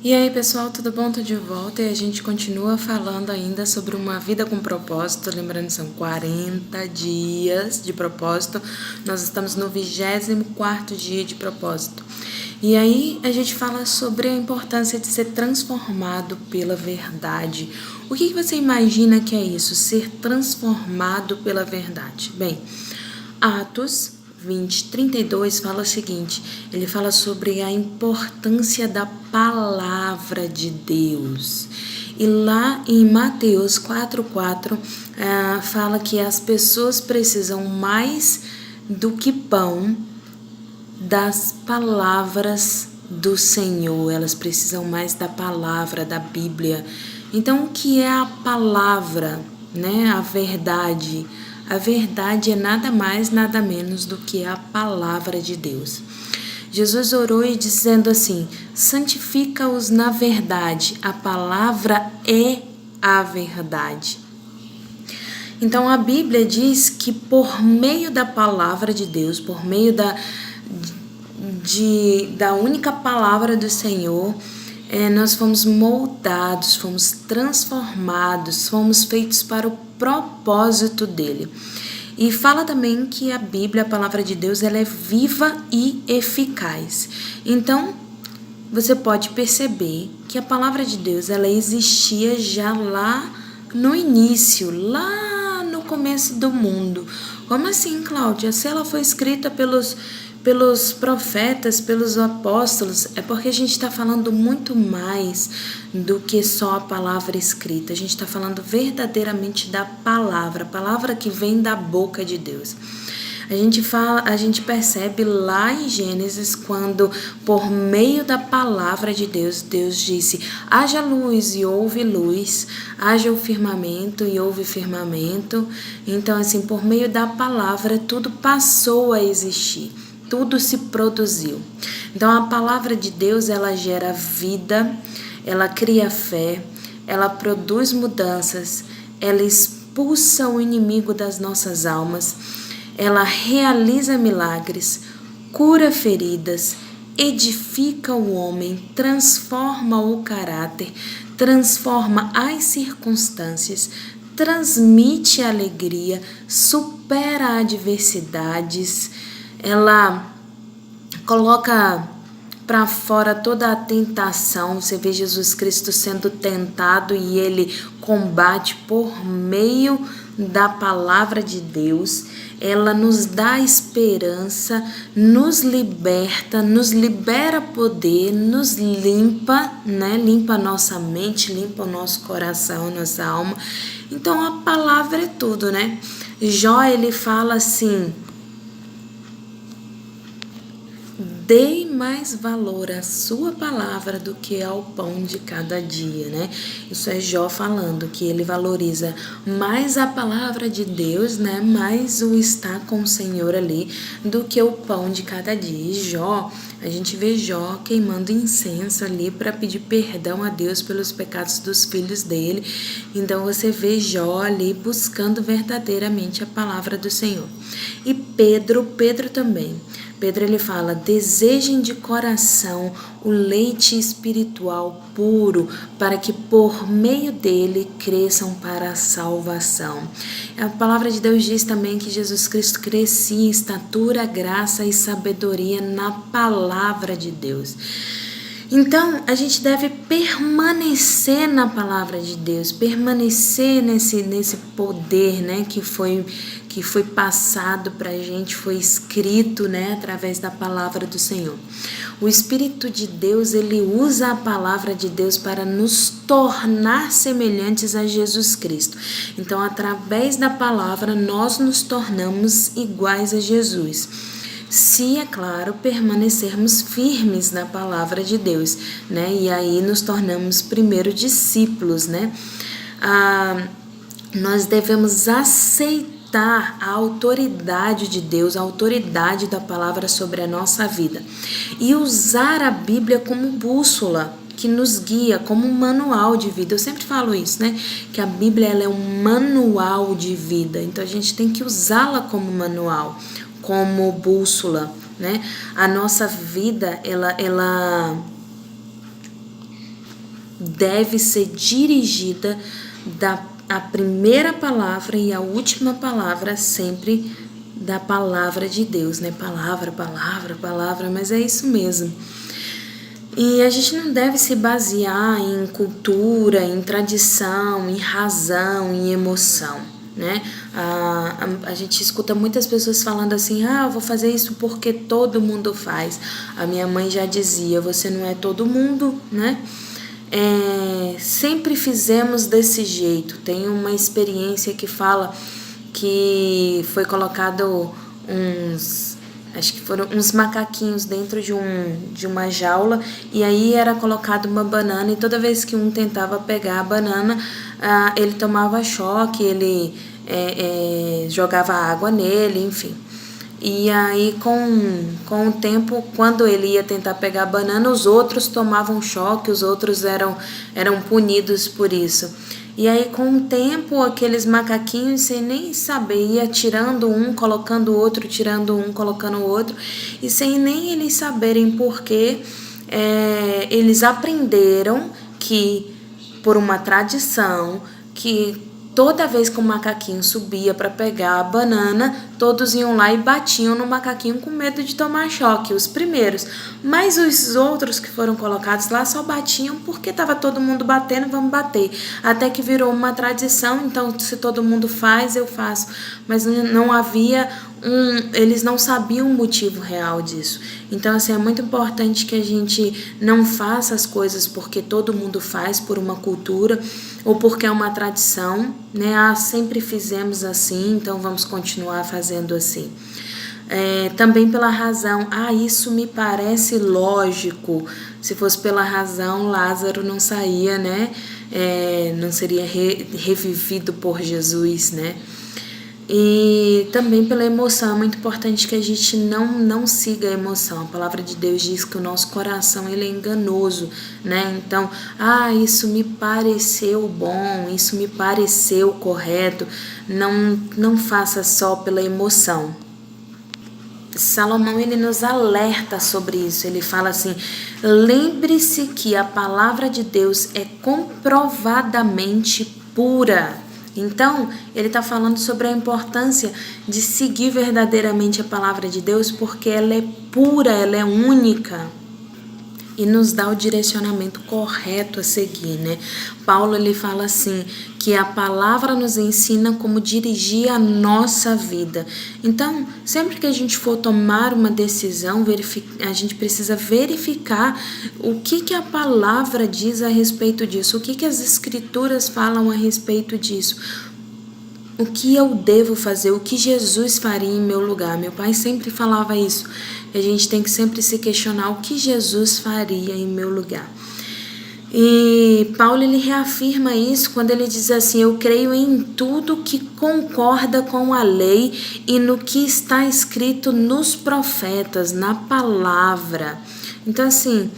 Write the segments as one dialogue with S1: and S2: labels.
S1: E aí pessoal, tudo bom? Tô de volta e a gente continua falando ainda sobre uma vida com propósito. Lembrando, são 40 dias de propósito. Nós estamos no 24º dia de propósito. E aí a gente fala sobre a importância de ser transformado pela verdade. O que você imagina que é isso? Ser transformado pela verdade? Bem, Atos 20:32 fala o seguinte, ele fala sobre a importância da palavra de Deus. E lá em Mateus 4:4 fala que as pessoas precisam mais do que pão das palavras do Senhor, elas precisam mais da palavra, da Bíblia. Então, o que é a palavra, né? A verdade. A verdade é nada mais, nada menos do que a palavra de Deus. Jesus orou e dizendo assim: santifica-os na verdade, a palavra é a verdade. Então a Bíblia diz que por meio da palavra de Deus, por meio da única palavra do Senhor, nós fomos moldados, fomos transformados, fomos feitos para o propósito dele. E fala também que a Bíblia, a palavra de Deus, ela é viva e eficaz. Então, você pode perceber que a palavra de Deus, ela existia já lá no início, lá no começo do mundo. Como assim, Cláudia? Se ela foi escrita pelos profetas, pelos apóstolos, é porque a gente está falando muito mais do que só a palavra escrita. A gente está falando verdadeiramente da palavra, a palavra que vem da boca de Deus. A gente percebe lá em Gênesis, quando por meio da palavra de Deus, Deus disse: haja luz e houve luz, haja o firmamento e houve firmamento. Então, assim, por meio da palavra, tudo passou a existir. Tudo se produziu. Então a palavra de Deus, ela gera vida, ela cria fé, ela produz mudanças, ela expulsa o inimigo das nossas almas, ela realiza milagres, cura feridas, edifica o homem, transforma o caráter, transforma as circunstâncias, transmite alegria, supera adversidades. Ela coloca para fora toda a tentação. Você vê Jesus Cristo sendo tentado e ele combate por meio da palavra de Deus. Ela nos dá esperança, nos liberta, nos libera poder, nos limpa, né? Limpa a nossa mente, limpa o nosso coração, nossa alma. Então a palavra é tudo, né? Jó, ele fala assim: dei mais valor à sua palavra do que ao pão de cada dia, né? Isso é Jó falando, que ele valoriza mais a palavra de Deus, né? Mais o estar com o Senhor ali, do que o pão de cada dia. E Jó, a gente vê Jó queimando incenso ali para pedir perdão a Deus pelos pecados dos filhos dele. Então você vê Jó ali buscando verdadeiramente a palavra do Senhor. E Pedro também. Pedro, ele fala: desejem de coração o leite espiritual puro, para que por meio dele cresçam para a salvação. A palavra de Deus diz também que Jesus Cristo crescia em estatura, graça e sabedoria na palavra de Deus. Então, a gente deve permanecer na palavra de Deus, permanecer nesse poder, né, que foi passado para a gente, foi escrito, né, através da palavra do Senhor. O Espírito de Deus, ele usa a palavra de Deus para nos tornar semelhantes a Jesus Cristo. Então, através da palavra, nós nos tornamos iguais a Jesus. Se, é claro, permanecermos firmes na palavra de Deus, né? E aí nos tornamos primeiro discípulos, né? Nós devemos aceitar a autoridade de Deus, a autoridade da palavra sobre a nossa vida e usar a Bíblia como bússola, que nos guia, como um manual de vida. Eu sempre falo isso, né? Que a Bíblia, ela é um manual de vida, então a gente tem que usá-la como manual, como bússola, né? A nossa vida, ela deve ser dirigida a primeira palavra e a última palavra sempre da palavra de Deus, né? Palavra, mas é isso mesmo. E a gente não deve se basear em cultura, em tradição, em razão, em emoção, né? A gente escuta muitas pessoas falando assim, eu vou fazer isso porque todo mundo faz. A minha mãe já dizia, você não é todo mundo, né? Sempre fizemos desse jeito. Tem uma experiência que fala que foi colocado acho que foram uns macaquinhos dentro de uma jaula, e aí era colocado uma banana, e toda vez que um tentava pegar a banana, ele tomava choque, ele jogava água nele, enfim. E aí com o tempo, quando ele ia tentar pegar a banana, os outros tomavam choque, os outros eram punidos por isso. E aí com o tempo, aqueles macaquinhos, sem nem saber, ia tirando um, colocando o outro, tirando um, colocando o outro, e sem nem eles saberem porquê, eles aprenderam que, por uma tradição, que toda vez que o macaquinho subia para pegar a banana, todos iam lá e batiam no macaquinho com medo de tomar choque, os primeiros. Mas os outros que foram colocados lá só batiam porque estava todo mundo batendo, vamos bater. Até que virou uma tradição, então se todo mundo faz, eu faço. Mas não havia eles não sabiam o motivo real disso. Então, assim, é muito importante que a gente não faça as coisas porque todo mundo faz, por uma cultura ou porque é uma tradição, né? Sempre fizemos assim, então vamos continuar fazendo assim. Também pela razão, isso me parece lógico. Se fosse pela razão, Lázaro não saía, né? Não seria revivido por Jesus, né? E também pela emoção, é muito importante que a gente não siga a emoção. A palavra de Deus diz que o nosso coração ele é enganoso, né? Então, isso me pareceu bom, isso me pareceu correto. Não faça só pela emoção. Salomão ele nos alerta sobre isso. Ele fala assim: lembre-se que a palavra de Deus é comprovadamente pura. Então, ele está falando sobre a importância de seguir verdadeiramente a palavra de Deus, porque ela é pura, ela é única e nos dá o direcionamento correto a seguir, né? Paulo ele fala assim, que a palavra nos ensina como dirigir a nossa vida. Então, sempre que a gente for tomar uma decisão, a gente precisa verificar o que a palavra diz a respeito disso, o que as escrituras falam a respeito disso. O que eu devo fazer, o que Jesus faria em meu lugar. Meu pai sempre falava isso. A gente tem que sempre se questionar o que Jesus faria em meu lugar. E Paulo ele reafirma isso quando ele diz assim: eu creio em tudo que concorda com a lei e no que está escrito nos profetas, na palavra. Então assim,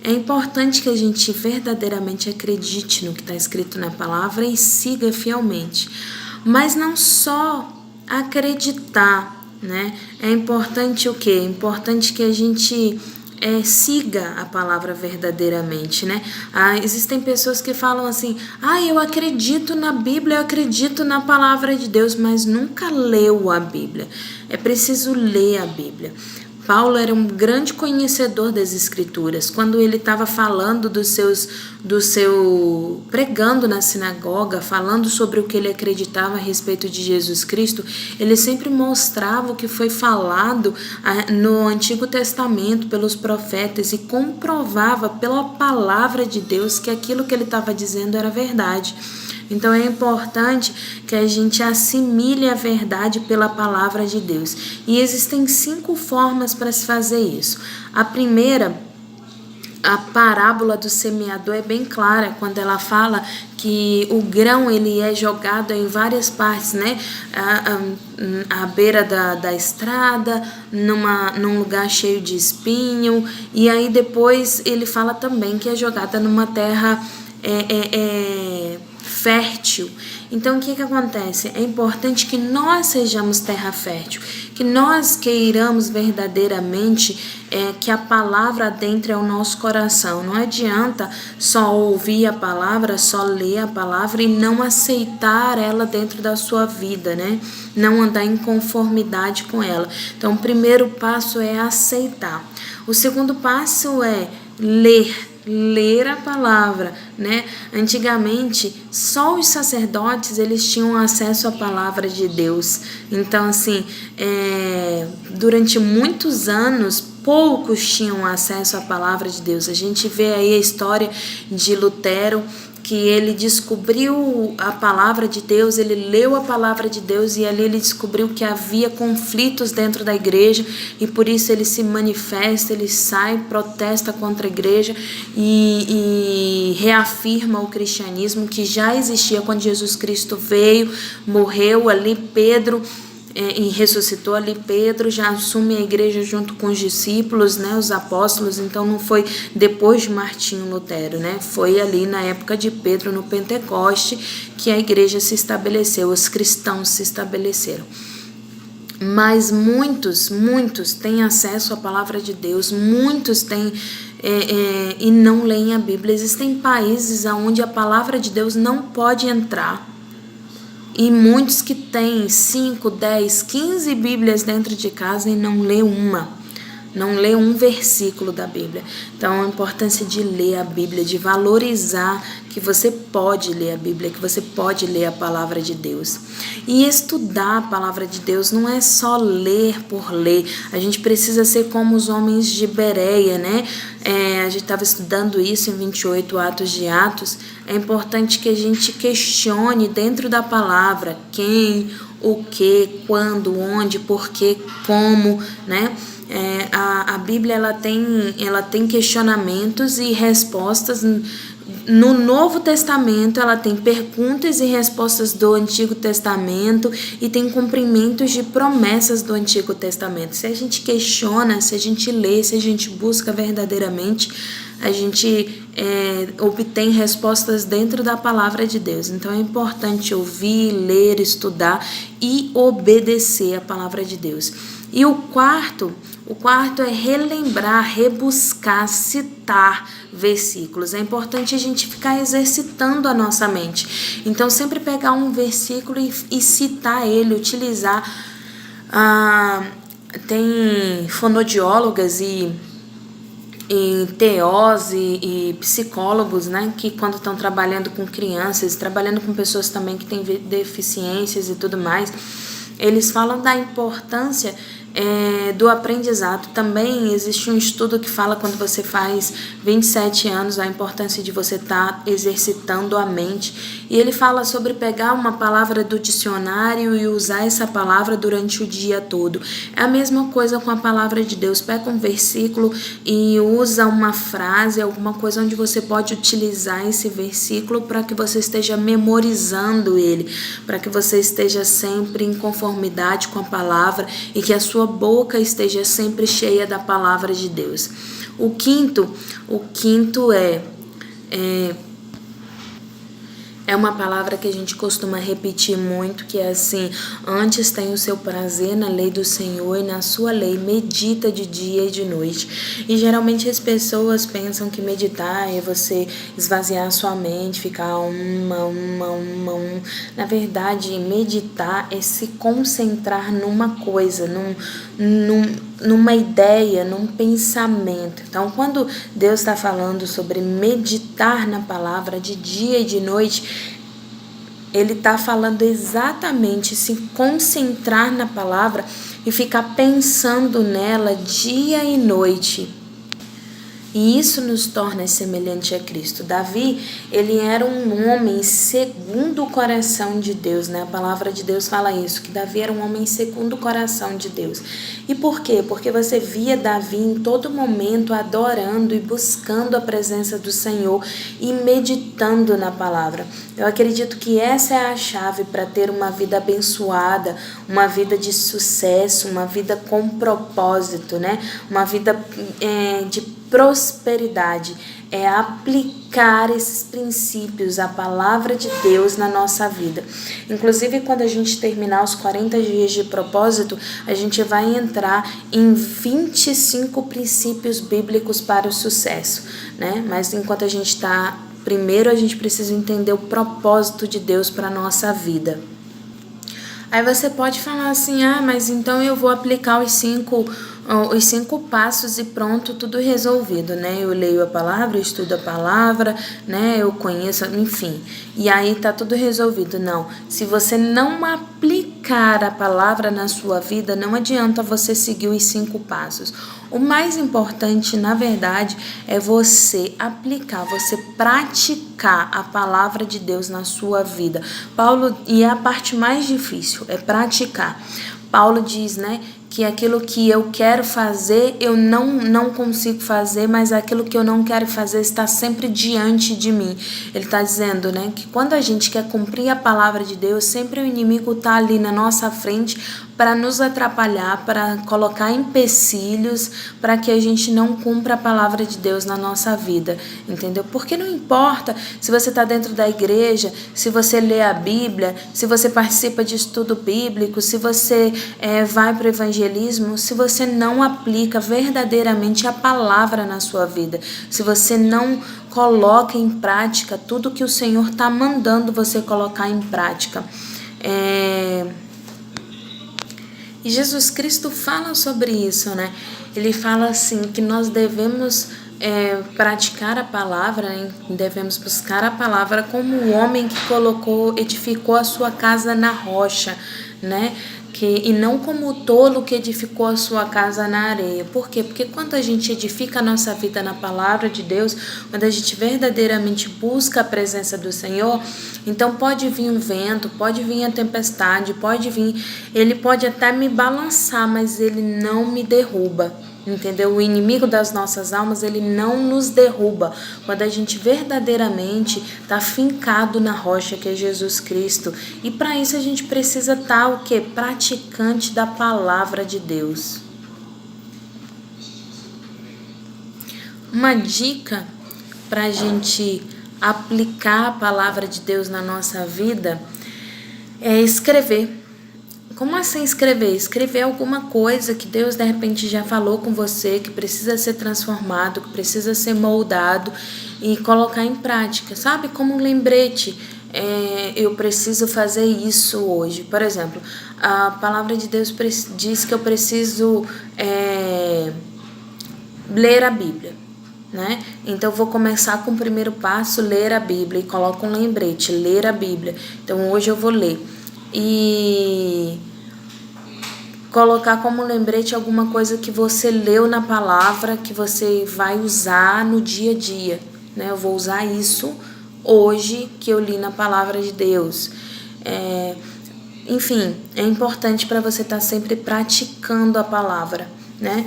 S1: é importante que a gente verdadeiramente acredite no que está escrito na palavra e siga fielmente. Mas não só acreditar, né? É importante o quê? É importante que a gente siga a palavra verdadeiramente, né? Existem pessoas que falam assim: eu acredito na Bíblia, eu acredito na palavra de Deus, mas nunca leu a Bíblia. É preciso ler a Bíblia. Paulo era um grande conhecedor das escrituras. Quando ele estava falando pregando na sinagoga, falando sobre o que ele acreditava a respeito de Jesus Cristo, ele sempre mostrava o que foi falado no Antigo Testamento pelos profetas e comprovava pela palavra de Deus que aquilo que ele estava dizendo era verdade. Então é importante que a gente assimile a verdade pela palavra de Deus. E existem 5 formas para se fazer isso. A primeira, a parábola do semeador é bem clara quando ela fala que o grão ele é jogado em várias partes, né? À beira da estrada, num lugar cheio de espinho. E aí depois ele fala também que é jogada numa terra fértil. Então, o que acontece? É importante que nós sejamos terra fértil, que nós queiramos verdadeiramente que a palavra adentre ao nosso coração. Não adianta só ouvir a palavra, só ler a palavra e não aceitar ela dentro da sua vida, né? Não andar em conformidade com ela. Então, o primeiro passo é aceitar. O segundo passo é ler a palavra, né? Antigamente, só os sacerdotes eles tinham acesso à palavra de Deus. Então, assim, durante muitos anos, poucos tinham acesso à palavra de Deus. A gente vê aí a história de Lutero, que ele descobriu a palavra de Deus, ele leu a palavra de Deus e ali ele descobriu que havia conflitos dentro da igreja e por isso ele se manifesta, ele sai, protesta contra a igreja e reafirma o cristianismo que já existia quando Jesus Cristo veio, morreu ali, Pedro e ressuscitou ali, Pedro já assume a igreja junto com os discípulos, né, os apóstolos. Então não foi depois de Martinho Lutero, né, foi ali na época de Pedro, no Pentecoste, que a igreja se estabeleceu, os cristãos se estabeleceram. Mas muitos têm acesso à palavra de Deus, muitos têm e não leem a Bíblia. Existem países onde a palavra de Deus não pode entrar. E muitos que têm 5, 10, 15 Bíblias dentro de casa e não lê uma, não lê um versículo da Bíblia. Então, a importância de ler a Bíblia, de valorizar que você pode ler a Bíblia, que você pode ler a palavra de Deus. E estudar a palavra de Deus não é só ler por ler. A gente precisa ser como os homens de Bereia, né? A gente estava estudando isso em 28 Atos de Atos. É importante que a gente questione dentro da palavra quem, o que, quando, onde, porquê, como, né? A Bíblia ela tem questionamentos e respostas. No Novo Testamento ela tem perguntas e respostas do Antigo Testamento e tem cumprimentos de promessas do Antigo Testamento. Se a gente questiona, se a gente lê, se a gente busca verdadeiramente, a gente obtém respostas dentro da palavra de Deus. Então é importante ouvir, ler, estudar e obedecer a palavra de Deus. E o quarto é relembrar, rebuscar, citar versículos. É importante a gente ficar exercitando a nossa mente. Então, sempre pegar um versículo e citar ele, utilizar. Tem fonodiólogas e TOs e psicólogos, né, que quando estão trabalhando com crianças, trabalhando com pessoas também que têm deficiências e tudo mais, eles falam da importância do aprendizado. Também existe um estudo que fala quando você faz 27 anos, a importância de você estar exercitando a mente. E ele fala sobre pegar uma palavra do dicionário e usar essa palavra durante o dia todo. É a mesma coisa com a palavra de Deus. Pega um versículo e usa uma frase, alguma coisa onde você pode utilizar esse versículo para que você esteja memorizando ele, para que você esteja sempre em conformidade com a palavra e que a sua boca esteja sempre cheia da palavra de Deus. O quinto é uma palavra que a gente costuma repetir muito, que é assim: antes tem o seu prazer na lei do Senhor e na sua lei medita de dia e de noite. E geralmente as pessoas pensam que meditar é você esvaziar a sua mente, ficar Na verdade, meditar é se concentrar numa coisa, numa ideia, num pensamento. Então, quando Deus está falando sobre meditar na palavra de dia e de noite, Ele está falando exatamente se concentrar na palavra e ficar pensando nela dia e noite. E isso nos torna semelhante a Cristo. Davi, ele era um homem segundo o coração de Deus, né? A palavra de Deus fala isso, que Davi era um homem segundo o coração de Deus. E por quê? Porque você via Davi em todo momento adorando e buscando a presença do Senhor e meditando na palavra. Eu acredito que essa é a chave para ter uma vida abençoada, uma vida de sucesso, uma vida com propósito, né? Uma vida de prosperidade, é aplicar esses princípios, a palavra de Deus na nossa vida. Inclusive, quando a gente terminar os 40 dias de propósito, a gente vai entrar em 25 princípios bíblicos para o sucesso, né? Mas enquanto a gente está, primeiro a gente precisa entender o propósito de Deus para a nossa vida. Aí você pode falar assim, mas então eu vou aplicar os cinco passos e pronto, tudo resolvido, né? Eu leio a palavra, eu estudo a palavra, né? Eu conheço, enfim. E aí tá tudo resolvido. Não, se você não aplicar a palavra na sua vida, não adianta você seguir os 5 passos. O mais importante, na verdade, é você aplicar, você praticar a palavra de Deus na sua vida. E é a parte mais difícil, é praticar. Paulo diz, né, que aquilo que eu quero fazer, eu não consigo fazer, mas aquilo que eu não quero fazer está sempre diante de mim. Ele está dizendo, né, que quando a gente quer cumprir a palavra de Deus, sempre o inimigo está ali na nossa frente para nos atrapalhar, para colocar empecilhos, para que a gente não cumpra a palavra de Deus na nossa vida, entendeu? Porque não importa se você está dentro da igreja, se você lê a Bíblia, se você participa de estudo bíblico, se você vai para o evangelismo, se você não aplica verdadeiramente a palavra na sua vida, se você não coloca em prática tudo que o Senhor está mandando você colocar em prática. E Jesus Cristo fala sobre isso, né? Ele fala assim que nós devemos praticar a palavra, né? Devemos buscar a palavra como o homem que edificou a sua casa na rocha, né? E não como o tolo que edificou a sua casa na areia. Por quê? Porque quando a gente edifica a nossa vida na palavra de Deus, quando a gente verdadeiramente busca a presença do Senhor, então pode vir um vento, pode vir a tempestade, ele pode até me balançar, mas ele não me derruba. Entendeu? O inimigo das nossas almas, ele não nos derruba quando a gente verdadeiramente está fincado na rocha que é Jesus Cristo. E para isso a gente precisa estar o quê? Praticante da palavra de Deus. Uma dica para a gente aplicar a palavra de Deus na nossa vida é escrever. Como assim escrever? Escrever alguma coisa que Deus de repente já falou com você, que precisa ser transformado, que precisa ser moldado e colocar em prática, sabe? Como um lembrete, eu preciso fazer isso hoje. Por exemplo, a palavra de Deus diz que eu preciso ler a Bíblia, né? Então eu vou começar com o primeiro passo, ler a Bíblia, e coloco um lembrete, ler a Bíblia. Então hoje eu vou ler. E colocar como lembrete alguma coisa que você leu na palavra, que você vai usar no dia a dia, né? Eu vou usar isso hoje que eu li na palavra de Deus. Enfim, é importante para você estar sempre praticando a palavra, né?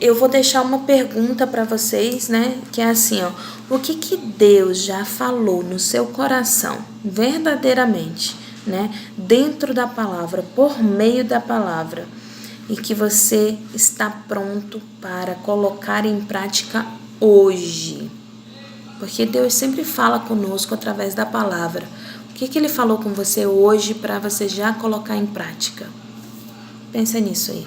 S1: Eu vou deixar uma pergunta para vocês, né? Que é assim, o que Deus já falou no seu coração, verdadeiramente, né? Dentro da palavra, por meio da palavra, e que você está pronto para colocar em prática hoje. Porque Deus sempre fala conosco através da palavra. O que Ele falou com você hoje para você já colocar em prática? Pensa nisso aí.